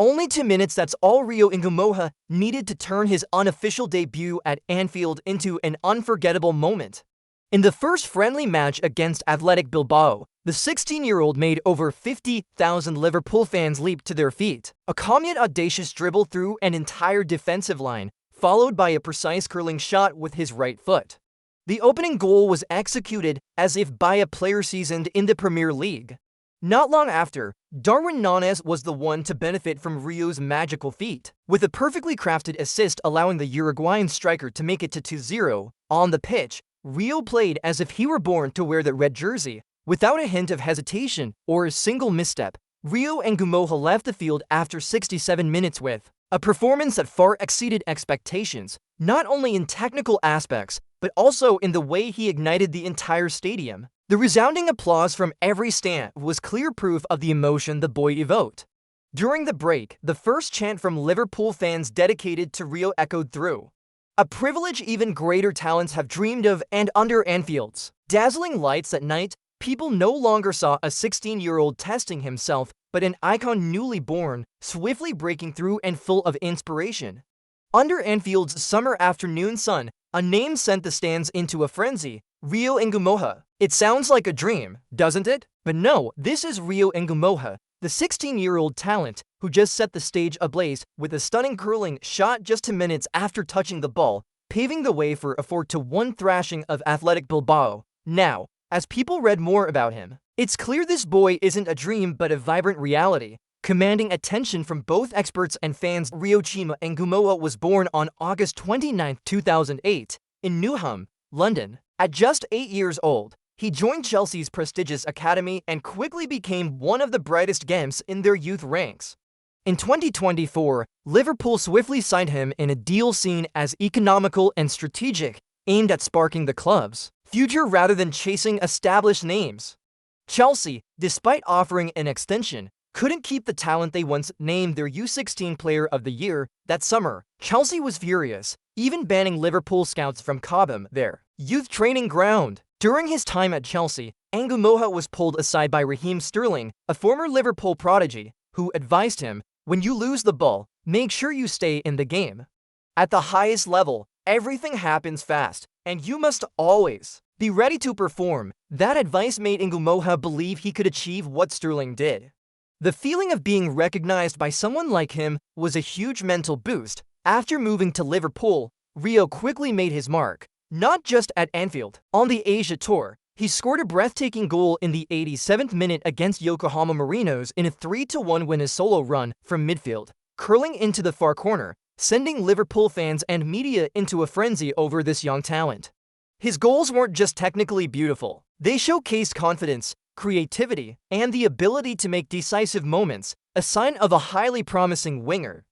Only 2 minutes, that's all Rio Ngumoha needed to turn his unofficial debut at Anfield into an unforgettable moment. In the first friendly match against Athletic Bilbao, the 16-year-old made over 50,000 Liverpool fans leap to their feet. A calm yet audacious dribble through an entire defensive line, followed by a precise curling shot with his right foot. The opening goal was executed as if by a player seasoned in the Premier League. Not long after, Darwin Núñez was the one to benefit from Rio's magical feat, with a perfectly crafted assist allowing the Uruguayan striker to make it to 2-0. On the pitch, Rio played as if he were born to wear the red jersey. Without a hint of hesitation or a single misstep, Rio Ngumoha left the field after 67 minutes with a performance that far exceeded expectations, not only in technical aspects, but also in the way he ignited the entire stadium. The resounding applause from every stand was clear proof of the emotion the boy evoked. During the break, the first chant from Liverpool fans dedicated to Rio echoed through. A privilege even greater talents have dreamed of, and under Anfield's dazzling lights at night, people no longer saw a 16-year-old testing himself, but an icon newly born, swiftly breaking through and full of inspiration. Under Anfield's summer afternoon sun, a name sent the stands into a frenzy: Rio Ngumoha. It sounds like a dream, doesn't it? But no, this is Rio Ngumoha, the 16-year-old talent who just set the stage ablaze with a stunning curling shot just 2 minutes after touching the ball, paving the way for a 4-1 thrashing of Athletic Bilbao. Now, as people read more about him, it's clear this boy isn't a dream but a vibrant reality, commanding attention from both experts and fans. Rio Ngumoha was born on August 29, 2008, in Newham, London. At just 8 years old, he joined Chelsea's prestigious academy and quickly became one of the brightest gems in their youth ranks. In 2024, Liverpool swiftly signed him in a deal seen as economical and strategic, aimed at sparking the club's future rather than chasing established names. Chelsea, despite offering an extension, couldn't keep the talent they once named their U16 Player of the Year. That summer, Chelsea was furious, even banning Liverpool scouts from Cobham, their youth training ground. During his time at Chelsea, Ngumoha was pulled aside by Raheem Sterling, a former Liverpool prodigy, who advised him, "When you lose the ball, make sure you stay in the game. At the highest level, everything happens fast, and you must always be ready to perform." That advice made Ngumoha believe he could achieve what Sterling did. The feeling of being recognized by someone like him was a huge mental boost. After moving to Liverpool, Rio quickly made his mark, not just at Anfield. On the Asia Tour, he scored a breathtaking goal in the 87th minute against Yokohama Marinos in a 3-1 win, a solo run from midfield, curling into the far corner, sending Liverpool fans and media into a frenzy over this young talent. His goals weren't just technically beautiful. They showcased confidence, creativity, and the ability to make decisive moments, a sign of a highly promising winger.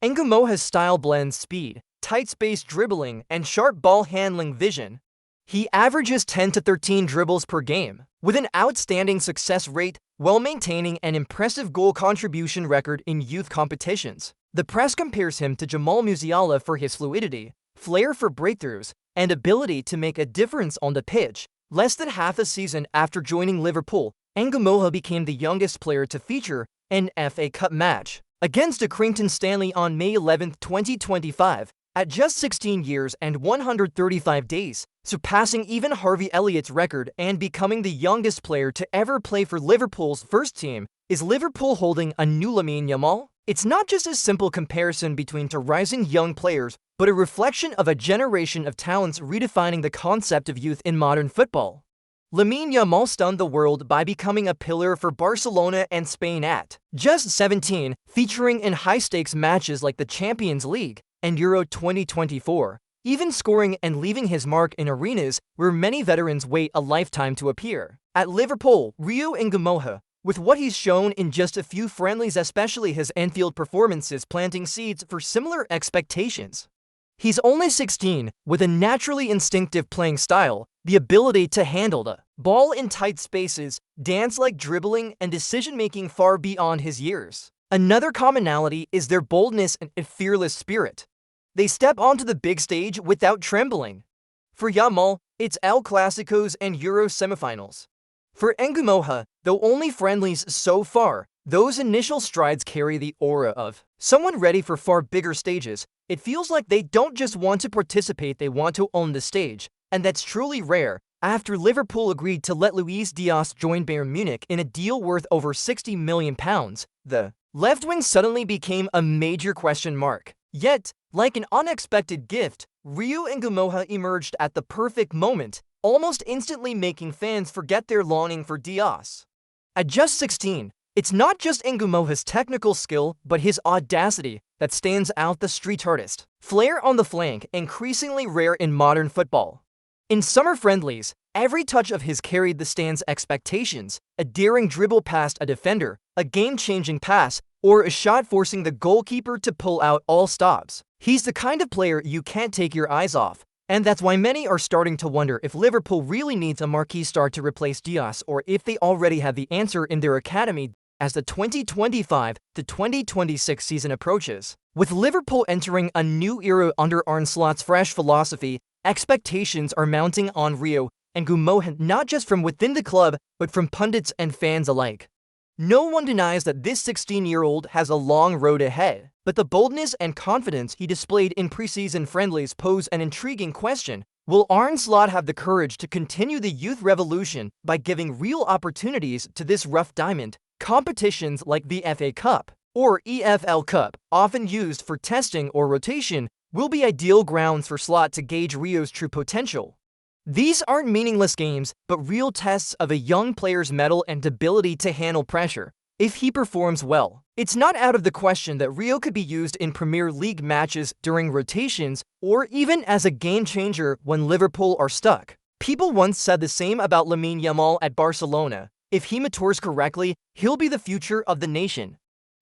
Ngumoha's style blends speed, tight-space dribbling, and sharp ball-handling vision. He averages 10 to 13 dribbles per game, with an outstanding success rate while maintaining an impressive goal contribution record in youth competitions. The press compares him to Yamal Musiala for his fluidity, flair for breakthroughs, and ability to make a difference on the pitch. Less than half a season after joining Liverpool, Ngumoha became the youngest player to feature an FA Cup match against Accrington Stanley on May 11, 2025, at just 16 years and 135 days, surpassing even Harvey Elliott's record and becoming the youngest player to ever play for Liverpool's first team. Is Liverpool holding a new Lamine Yamal? It's not just a simple comparison between two rising young players, but a reflection of a generation of talents redefining the concept of youth in modern football. Lamine Yamal stunned the world by becoming a pillar for Barcelona and Spain at just 17, featuring in high-stakes matches like the Champions League and Euro 2024, even scoring and leaving his mark in arenas where many veterans wait a lifetime to appear. At Liverpool, Rio Ngumoha, with what he's shown in just a few friendlies, especially his Anfield performances, planting seeds for similar expectations. He's only 16, with a naturally instinctive playing style, the ability to handle the ball in tight spaces, dance-like dribbling, and decision-making far beyond his years. Another commonality is their boldness and fearless spirit. They step onto the big stage without trembling. For Yamal, it's El Clásicos and Euro semifinals. For Ngumoha, though only friendlies so far, Those initial strides carry the aura of someone ready for far bigger stages. It feels like they don't just want to participate, they want to own the stage, and that's truly rare. After Liverpool agreed to let Luis Diaz join Bayern Munich in a deal worth over £60 million, the left wing suddenly became a major question mark. Yet, like an unexpected gift, Rio Ngumoha emerged at the perfect moment, almost instantly making fans forget their longing for Diaz. At just 16, it's not just Ngumoha's technical skill, but his audacity that stands out. The street artist flair on the flank, increasingly rare in modern football. In summer friendlies, every touch of his carried the stand's expectations, a daring dribble past a defender, a game-changing pass, or a shot forcing the goalkeeper to pull out all stops. He's the kind of player you can't take your eyes off, and that's why many are starting to wonder if Liverpool really needs a marquee star to replace Diaz, or if they already have the answer in their academy. As the 2025-2026 season approaches, with Liverpool entering a new era under Arne Slot's fresh philosophy, expectations are mounting on Rio Ngumoha, not just from within the club, but from pundits and fans alike. No one denies that this 16-year-old has a long road ahead, but the boldness and confidence he displayed in preseason friendlies pose an intriguing question. Will Arne Slot have the courage to continue the youth revolution by giving real opportunities to this rough diamond? Competitions like the FA Cup or EFL Cup, often used for testing or rotation, will be ideal grounds for Slot to gauge Rio's true potential. These aren't meaningless games, but real tests of a young player's mettle and ability to handle pressure. If he performs well, it's not out of the question that Rio could be used in Premier League matches during rotations or even as a game-changer when Liverpool are stuck. People once said the same about Lamine Yamal at Barcelona. If he matures correctly, he'll be the future of the nation.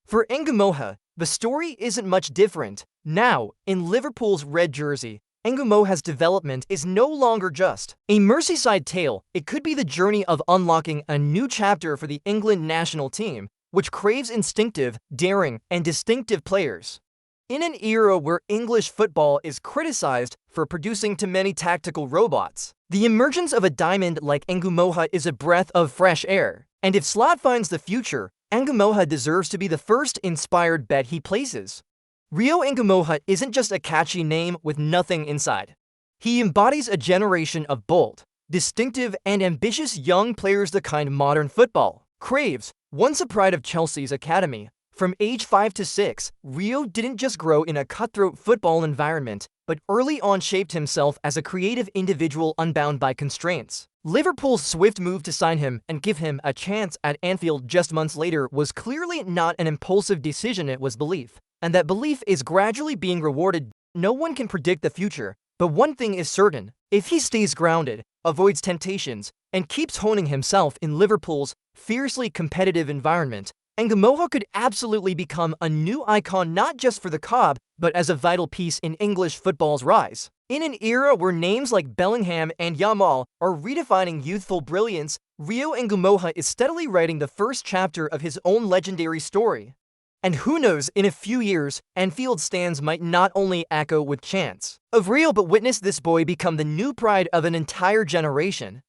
For Ngumoha, the story isn't much different. Now, in Liverpool's red jersey, Ngumoha's development is no longer just a Merseyside tale. It could be the journey of unlocking a new chapter for the England national team, which craves instinctive, daring, and distinctive players. In an era where English football is criticized for producing too many tactical robots, the emergence of a diamond like Ngumoha is a breath of fresh air. And if Slot finds the future, Ngumoha deserves to be the first inspired bet he places. Rio Ngumoha isn't just a catchy name with nothing inside. He embodies a generation of bold, distinctive, and ambitious young players, the kind modern football craves. Once a pride of Chelsea's academy, from age 5 to 6, Rio didn't just grow in a cutthroat football environment, but early on shaped himself as a creative individual unbound by constraints. Liverpool's swift move to sign him and give him a chance at Anfield just months later was clearly not an impulsive decision, it was belief. And that belief is gradually being rewarded. No one can predict the future, but one thing is certain: if he stays grounded, avoids temptations, and keeps honing himself in Liverpool's fiercely competitive environment, Ngumoha could absolutely become a new icon, not just for the club, but as a vital piece in English football's rise. In an era where names like Bellingham and Yamal are redefining youthful brilliance, Rio Ngumoha is steadily writing the first chapter of his own legendary story. And who knows, in a few years, Anfield stands might not only echo with chants of Rio, but witness this boy become the new pride of an entire generation.